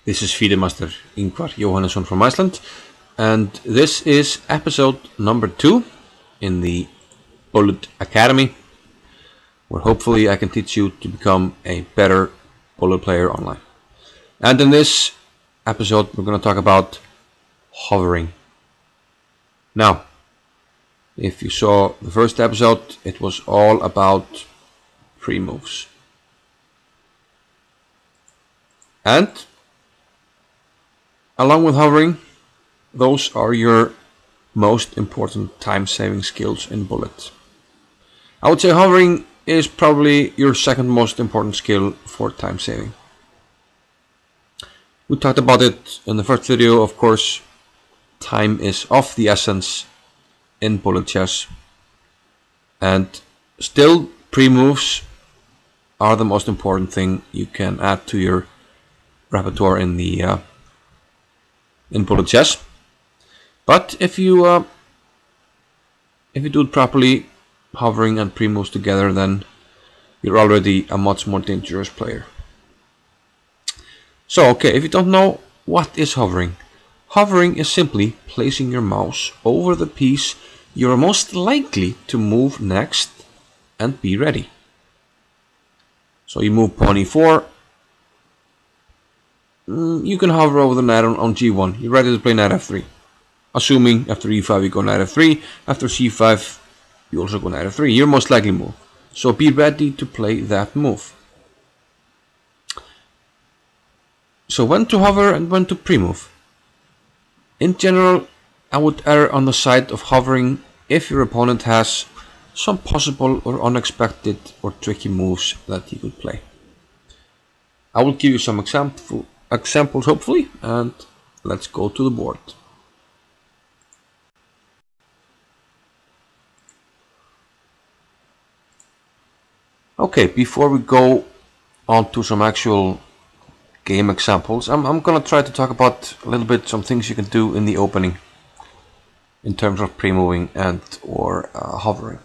This is Fidemaster Ingvar Jóhannesson from Iceland, and this is episode number 2 in the Bullet Academy, where hopefully I can teach you to become a better Bullet player online. And in this episode we're going to talk about hovering. Now, if you saw the first episode, it was all about pre-moves. And along with hovering, those are your most important time-saving skills in Bullet. I would say hovering is probably your second most important skill for time-saving. We talked about it in the first video. Of course, time is of the essence in Bullet chess, and still pre-moves are the most important thing you can add to your repertoire in Bullet chess. But if you do it properly, hovering and pre-moves together, then you're already a much more dangerous player. So okay, if you don't know, what is hovering? Hovering is simply placing your mouse over the piece you're most likely to move next and be ready. So you move pawn e4, you can hover over the knight on g1, you're ready to play knight f3. Assuming after e5 you go knight f3, after c5 you also go knight f3, your most likely move. So be ready to play that move. So when to hover and when to pre-move? In general, I would err on the side of hovering if your opponent has some possible or unexpected or tricky moves that he could play. I will give you some examples hopefully, and let's go to the board. Okay, before we go on to some actual game examples, I'm gonna try to talk about a little bit some things you can do in the opening in terms of pre-moving and or hovering.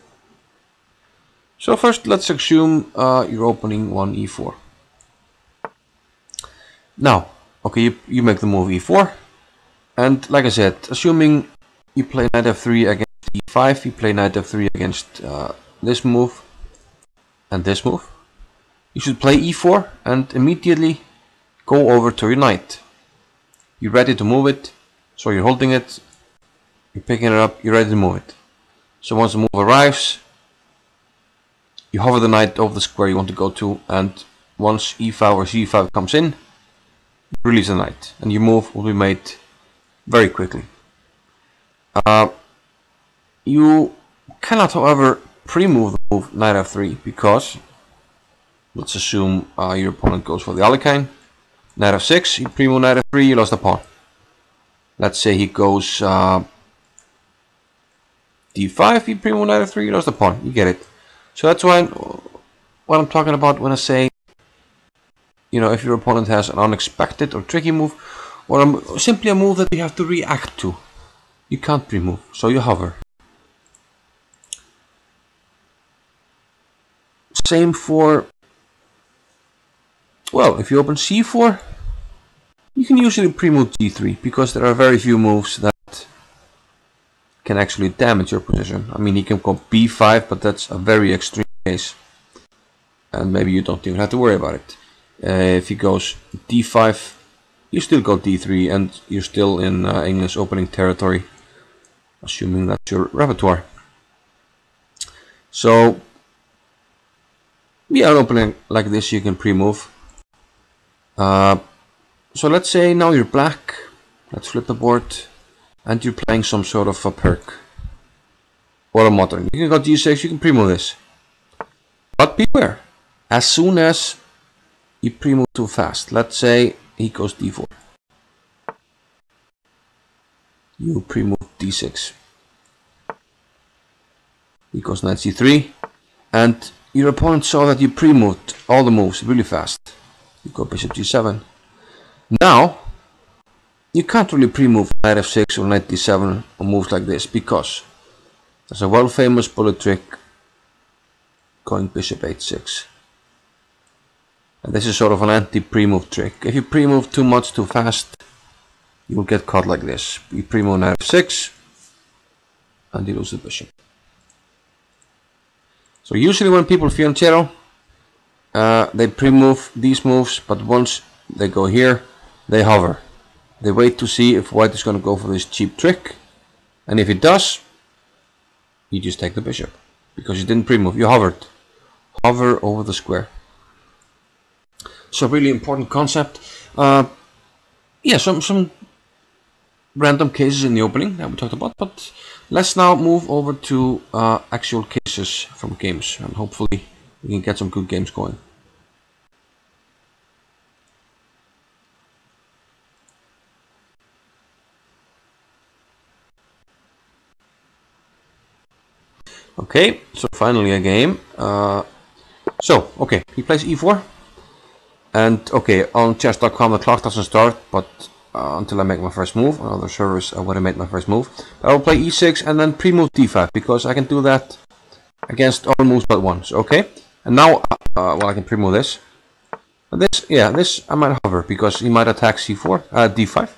So first, let's assume you're opening one e4. Now, okay, you make the move e4, and like I said, assuming you play knight f3 against e5, you play knight f3 against this move and this move, you should play e4 and immediately go over to your knight. You're ready to move it, so you're holding it, you're picking it up, you're ready to move it. So once the move arrives, you hover the knight over the square you want to go to, and once e5 or c5 comes in, you release the knight, and your move will be made very quickly. You cannot, however, pre-move the move knight f3, because let's assume your opponent goes for the Alekhine. Knight f6, you pre-move knight f3, you lost a pawn. Let's say he goes d5, you pre-move knight f3, you lost a pawn. You get it. So that's why what I'm talking about when I say, you know, if your opponent has an unexpected or tricky move, or simply a move that you have to react to, you can't pre-move, so you hover. Same for, well, if you open c4, you can usually pre-move g3, because there are very few moves that can actually damage your position. I mean, he can go b5, but that's a very extreme case, and maybe you don't even have to worry about it. If he goes d5, you still go d3, and you're still in English opening territory, assuming that's your repertoire. So yeah, an opening like this you can pre-move. So let's say now you're black, let's flip the board, and you're playing some sort of a perk or a modern. You can go d6, you can pre-move this. But beware, as soon as you pre-move too fast, let's say he goes d4, you pre-move d6, he goes knight c3, and your opponent saw that you pre-moved all the moves really fast. You go bishop g7. Now, you can't really pre-move knight f6 or knight d7 or moves like this, because there's a well-famous bullet trick going bishop h6. And this is sort of an anti-pre-move trick. If you pre-move too much too fast, you will get caught like this. You pre-move knight f6, and you lose the bishop. So usually when people fianchetto, they pre-move these moves, but once they go here, they hover. They wait to see if white is going to go for this cheap trick, and if it does, you just take the bishop, because you didn't pre-move, you hovered. Hover over the square. So really important concept. Yeah, some random cases in the opening that we talked about, but let's now move over to actual cases from games, and hopefully we can get some good games going. Okay, so finally a game. Okay, he plays e4. And okay, on chess.com the clock doesn't start, but until I make my first move. On other servers I would have made my first move. I will play e6 and then pre-move d5, because I can do that against all moves but once. Okay, and now well, I can pre-move this. And this, yeah, this I might hover, because he might attack c4, d5.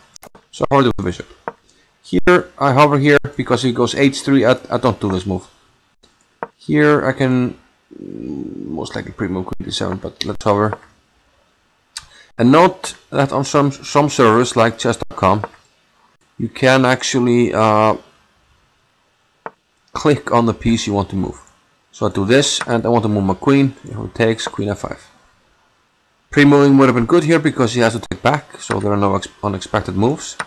So I hover with the bishop. Here I hover here because he goes h3. I don't do this move. Here I can most likely pre-move queen d7, but let's hover. And note that on some servers like chess.com, you can actually click on the piece you want to move. So I do this, and I want to move my queen. If it takes, queen f5. Pre-moving would have been good here because he has to take back, so there are no unexpected moves.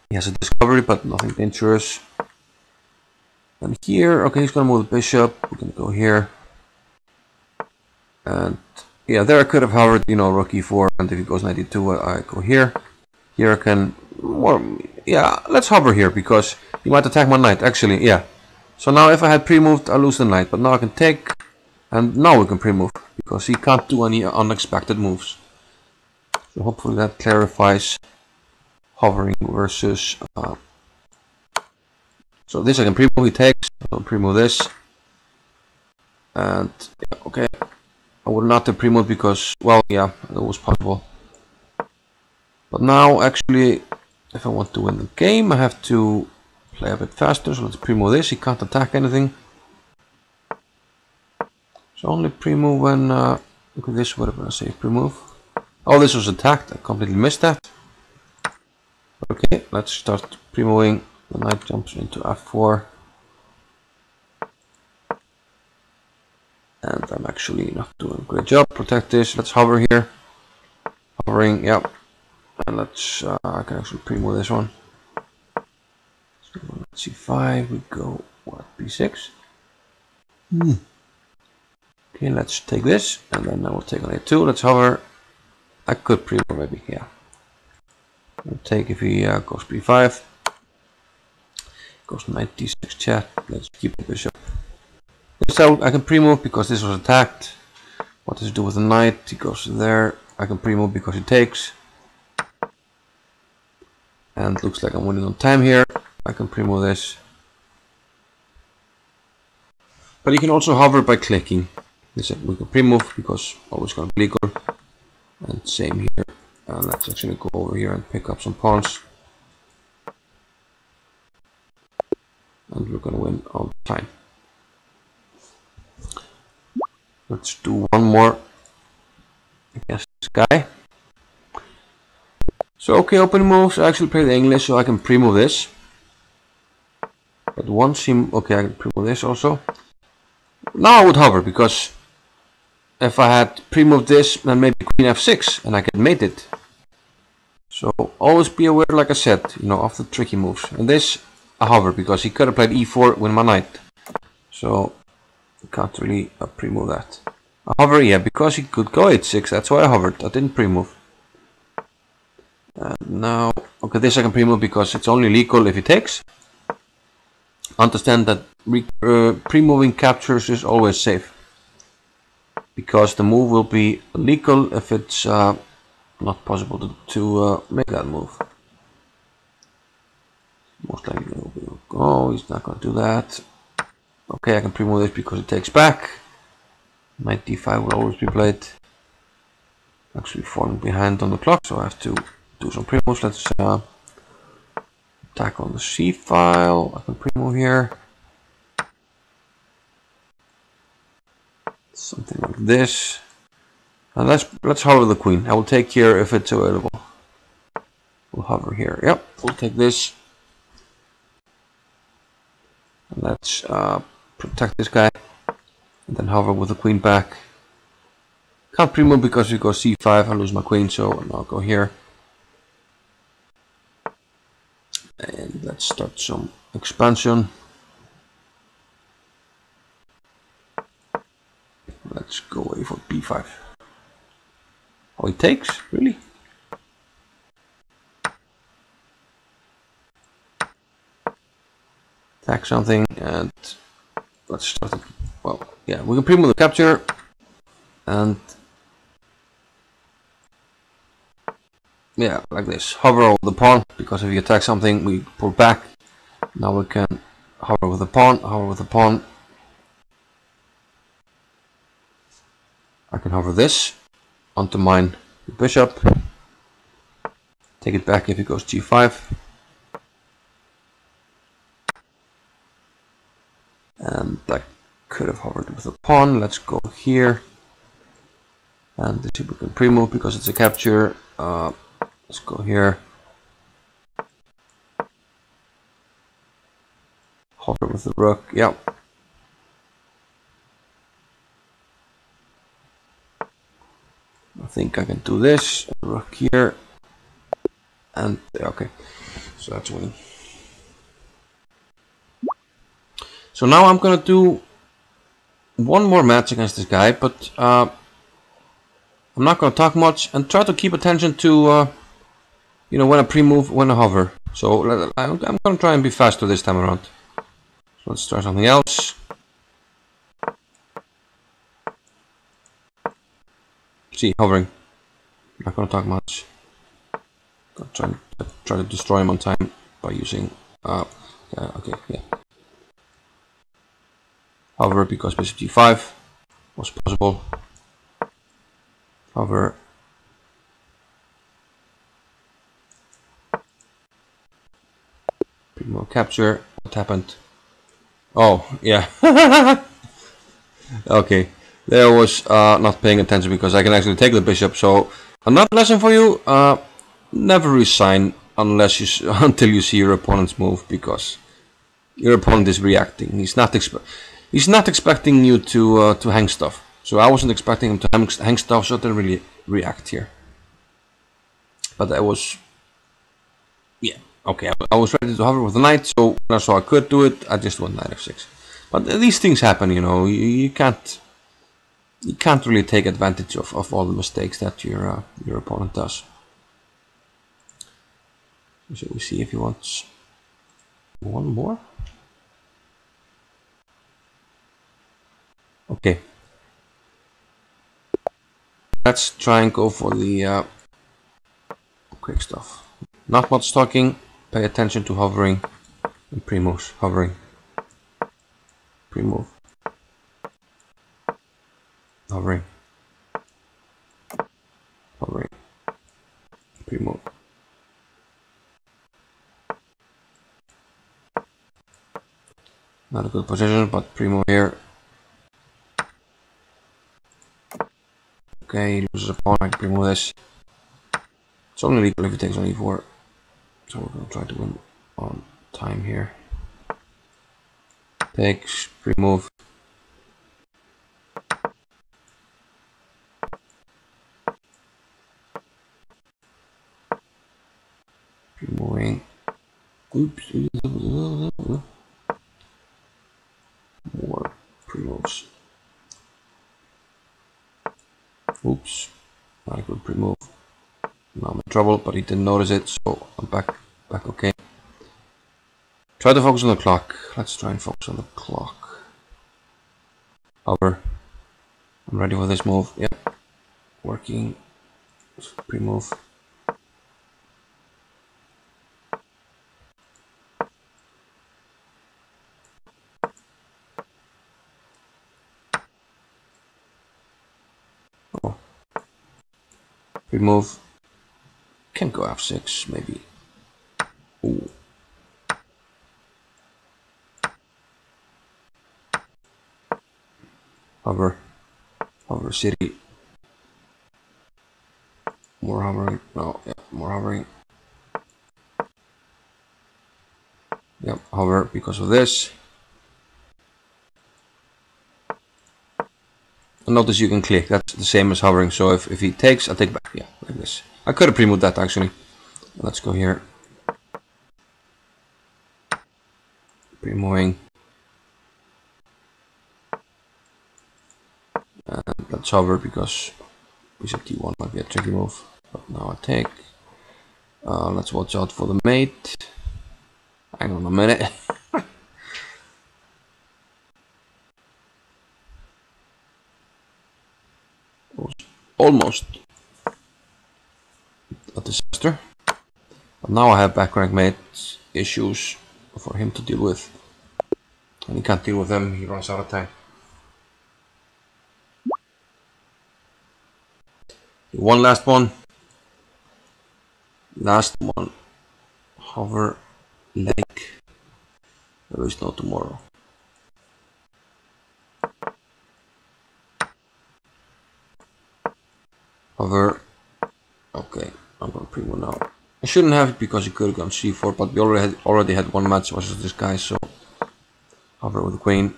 He has a discovery, but nothing dangerous. And here, okay, he's gonna move the bishop. We're gonna go here, and yeah, there I could have hovered, you know, rook e4, and if he goes knight e2, I go here. Here I can, well, yeah, let's hover here, because he might attack my knight, actually, yeah. So now if I had pre-moved, I lose the knight, but now I can take, and now we can pre-move, because he can't do any unexpected moves. So hopefully that clarifies hovering versus, so this I can pre-move, he takes, I'll pre-move this, and yeah, okay. I would not have pre-moved because, well, yeah, that was possible. But now, actually, if I want to win the game, I have to play a bit faster. So let's pre-move this. He can't attack anything. So only pre-move when, look at this, would have been a safe pre-move. Oh, this was attacked. I completely missed that. Okay, let's start pre-moving. The knight jumps into f4. And I'm actually not doing a great job. Protect this. Let's hover here. Hovering, yeah. And let's, I can actually pre-move this one. So let's c5, we go, what, b6? Okay, let's take this, and then I will take on a2. Let's hover. I could pre-move maybe, yeah. I'll take if he goes b5. Goes knight d6 chat. Let's keep the bishop. So I can pre-move because this was attacked. What does it do with the knight? He goes there. I can pre-move because he takes. And it looks like I'm winning on time here. I can pre-move this. But you can also hover by clicking. We can pre-move because always going to be legal. And same here. And let's actually go over here and pick up some pawns. And we're going to win on time. Let's do one more against this guy. So okay, open moves. I actually play the English, so I can pre-move this. But once he, okay, I can pre-move this also. Now I would hover, because if I had pre-moved this, then maybe queen f6, and I could mate it. So always be aware, like I said, you know, of the tricky moves. And this, I hover, because he could have played e4 with my knight. So you can't really pre-move that. I hover, yeah, because he could go h6, that's why I hovered. I didn't pre-move. And now, okay, this I can pre-move because it's only legal if he takes. Understand that pre-moving captures is always safe, because the move will be legal if it's not possible to make that move. Most likely, oh, he's not going to do that. Okay, I can pre-move this because it takes back. Knight d5 will always be played. Actually falling behind on the clock, so I have to do some pre-moves. Let's attack on the c file. I can pre-move here. Something like this. And let's hover the queen. I will take here if it's available. We'll hover here. Yep, we'll take this. And let's protect this guy. And then hover with the queen back. Can't pre-move because if you go c5 I lose my queen, so I'll go here. And let's start some expansion. Let's go away for b5. Oh, he takes? Really? Attack something and let's start it. Well, yeah, we can pre-move the capture and yeah, like this. Hover over the pawn, because if you attack something we pull back. Now we can hover with the pawn, hover with the pawn. I can hover this onto mine bishop. Take it back if it goes g5. And I could have hovered with the pawn. Let's go here. And the super can pre-move because it's a capture. Let's go here. Hover with the rook. Yeah. I think I can do this. Rook here. And okay. So that's winning. So now I'm gonna do one more match against this guy, but I'm not gonna talk much and try to keep attention to you know, when I pre-move, when I hover. So I'm gonna try and be faster this time around. So let's try something else. See, hovering. Not gonna talk much. Gonna try to destroy him on time by using okay, yeah. Hover because bishop g5 was possible. Hover. Pre-move capture. What happened? Oh, yeah. Okay. There was not paying attention because I can actually take the bishop. So another lesson for you: never resign unless you until you see your opponent's move, because your opponent is reacting. He's not expecting you to hang stuff. So I wasn't expecting him to hang stuff, so I didn't really react here. But I was, yeah, okay. I was ready to hover with the knight, so when I saw I could do it, I just went knight f6. But these things happen, you know. You can't really take advantage of all the mistakes that your opponent does. So we see if he wants one more. Okay. Let's try and go for the quick stuff. Not much talking. Pay attention to hovering and pre-moves. Hovering. Pre-move. Hovering. Hovering. Pre-move. Not a good position, but pre-move here. Okay, he loses a pawn. I can pre-move this. It's only legal if he takes on e4. So we're going to try to win on time here. Takes, pre-move. Pre-moving. Oops. More pre-moves. Oops. I could pre-move. Now I'm in trouble, but he didn't notice it, so I'm back okay. Try to focus on the clock. Let's try and focus on the clock. Hover. I'm ready for this move. Yep. Working. Pre-move. Pre-move. Can go f6 maybe. Ooh. Hover. Hover city. More hovering. No, yeah, more hovering. Yep, hover because of this. And notice you can click. That's the same as hovering. So if he takes, I take back. Yeah, like this. I could have pre-moved that actually. Let's go here. Pre-moving. And let's hover because bishop d1 might be a tricky move. But now I take. Let's watch out for the mate. Hang on a minute. Almost a disaster. But now I have back rank mate issues for him to deal with. And he can't deal with them, he runs out of time. One last one. Last one. Hover. Lake. There is no tomorrow. Hover. Okay, I'm gonna pre-move now. I shouldn't have it because he could have gone c4, but we already had one match versus this guy, so hover with the queen.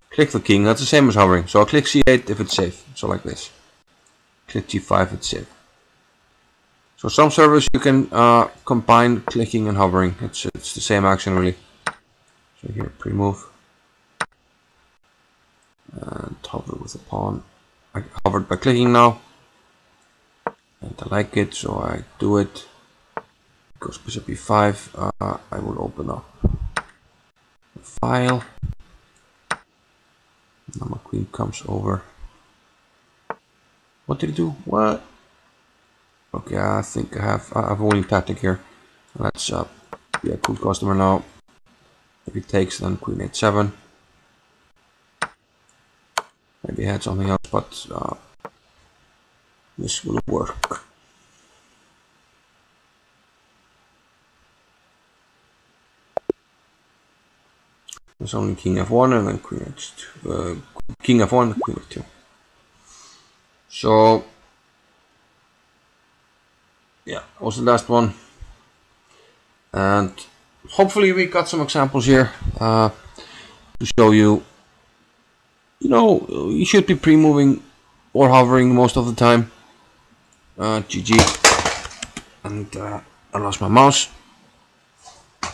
Click the king, that's the same as hovering. So I'll click c8 if it's safe, so like this. Click g5 if it's safe. So some servers you can combine clicking and hovering. It's the same action really. So here, pre-move. And hover with the pawn. I hovered by clicking now. And I like it, so I do it. Goes bishop b5. I will open up the file. Now my queen comes over. What did he do? What? Okay, I think I have a winning tactic here. Let's be a cool customer now. If he takes, then queen h7. Maybe he had something else, but this will work. There's only king f1 and then queen h2. King f1 and queen f2. So yeah, that was the last one. And hopefully we got some examples here to show you. You know, you should be pre-moving or hovering most of the time. GG. And I lost my mouse.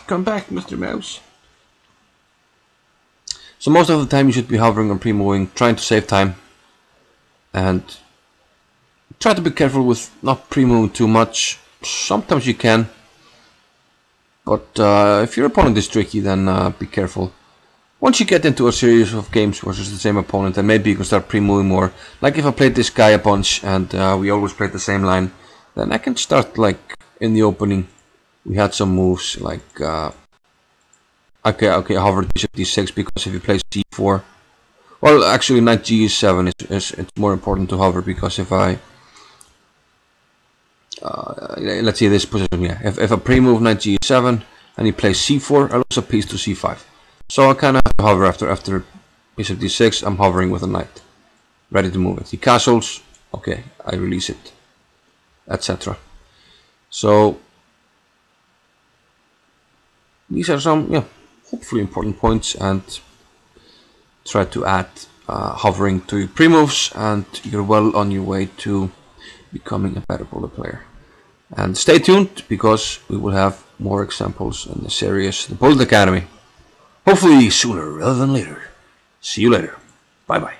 Come back, Mr. Mouse. So most of the time you should be hovering or pre-moving, trying to save time. And try to be careful with not pre-moving too much. Sometimes you can. But if your opponent is tricky, then be careful. Once you get into a series of games versus the same opponent, then maybe you can start pre-moving more. Like if I played this guy a bunch and we always played the same line, then I can start like in the opening. We had some moves like okay, I hovered bishop d6 because if he plays c4, well, actually knight g7 is it's more important to hover because if I let's see this position here. If I pre-move knight g7 and he plays c4, I lose a piece to c5. So I kind of have to hover after bishop d6. I'm hovering with a knight, ready to move it. He castles. Okay, I release it, etc. So these are some, yeah, hopefully important points, and try to add hovering to your pre-moves, and you're well on your way to becoming a better polo player. And stay tuned because we will have more examples in the series, the Bullet Academy. Hopefully sooner rather than later. See you later. Bye bye.